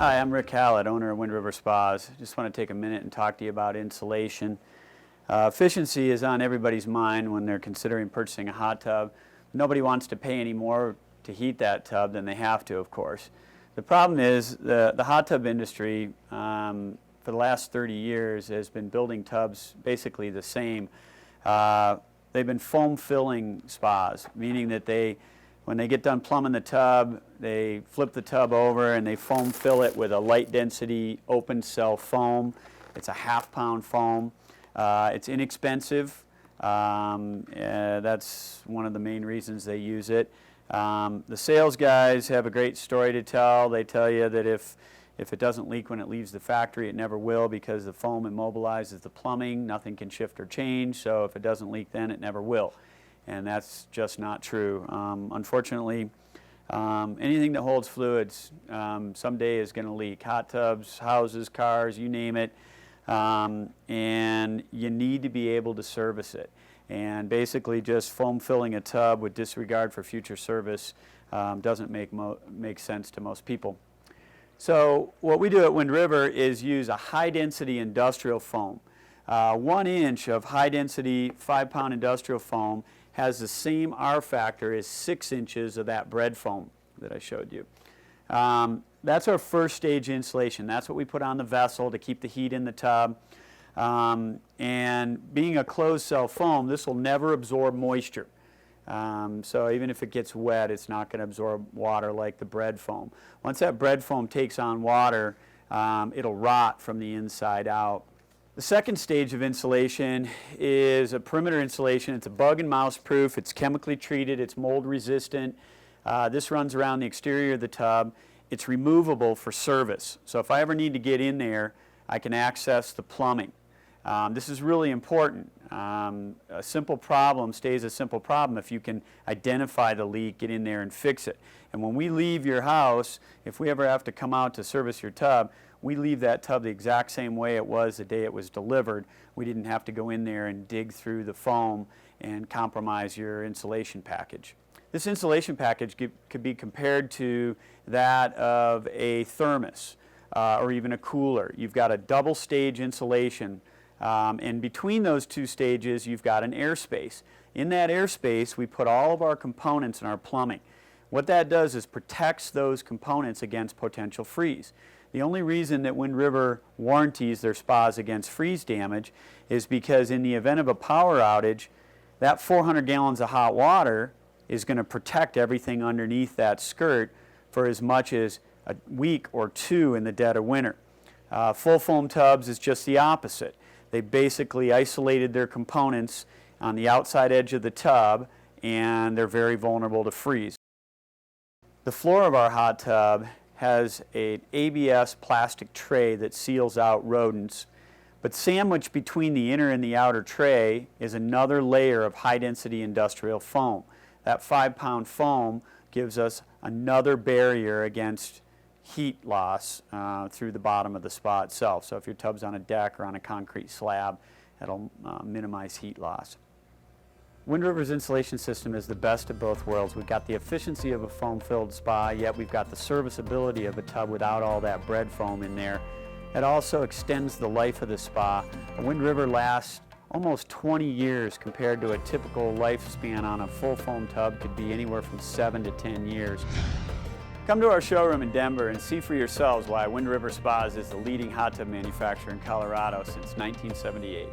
Hi, I'm Rick Hallett, owner of Wind River Spas. Just want to take a minute and talk to you about insulation. Efficiency is on everybody's mind when they're considering purchasing a hot tub. Nobody wants to pay any more to heat that tub than they have to, of course. The problem is the hot tub industry for the last 30 years has been building tubs basically the same. They've been foam filling spas, meaning that when they get done plumbing the tub, they flip the tub over and they foam fill it with a light density open cell foam. It's a half-pound foam. It's inexpensive. That's one of the main reasons they use it. The sales guys have a great story to tell. They tell you that if it doesn't leak when it leaves the factory, it never will, because the foam immobilizes the plumbing. Nothing can shift or change, so if it doesn't leak then, it never will. And that's just not true. Unfortunately, anything that holds fluids someday is going to leak. Hot tubs, houses, cars, you name it. And you need to be able to service it. And basically just foam filling a tub with disregard for future service doesn't make sense to most people. So what we do at Wind River is use a high-density industrial foam. 1 inch of high-density 5-pound industrial foam has the same R factor as 6 inches of that bread foam that I showed you. That's our first stage insulation. That's what we put on the vessel to keep the heat in the tub. And being a closed cell foam, this will never absorb moisture. So even if it gets wet, it's not going to absorb water like the bread foam. Once that bread foam takes on water, it'll rot from the inside out. The second stage of insulation is a perimeter insulation. It's a bug and mouse proof. It's chemically treated. It's mold resistant. This runs around the exterior of the tub. It's removable for service. So if I ever need to get in there, I can access the plumbing. This is really important. A simple problem stays a simple problem if you can identify the leak, get in there and fix it. And when we leave your house, if we ever have to come out to service your tub, we leave that tub the exact same way it was the day it was delivered. We didn't have to go in there and dig through the foam and compromise your insulation package. This insulation package could be compared to that of a thermos or even a cooler. You've got a double stage insulation, and between those two stages you've got an airspace. In that airspace we put all of our components in our plumbing. What that does is protects those components against potential freeze. The only reason that Wind River warranties their spas against freeze damage is because in the event of a power outage, that 400 gallons of hot water is going to protect everything underneath that skirt for as much as a week or two in the dead of winter. Full foam tubs is just the opposite. They basically isolated their components on the outside edge of the tub, and they're very vulnerable to freeze. The floor of our hot tub has an ABS plastic tray that seals out rodents, but sandwiched between the inner and the outer tray is another layer of high-density industrial foam. That 5-pound foam gives us another barrier against heat loss through the bottom of the spa itself. So if your tub's on a deck or on a concrete slab, that'll minimize heat loss. Wind River's insulation system is the best of both worlds. We've got the efficiency of a foam-filled spa, yet we've got the serviceability of a tub without all that bread foam in there. It also extends the life of the spa. A Wind River lasts almost 20 years compared to a typical lifespan on a full foam tub could be anywhere from 7 to 10 years. Come to our showroom in Denver and see for yourselves why Wind River Spas is the leading hot tub manufacturer in Colorado since 1978.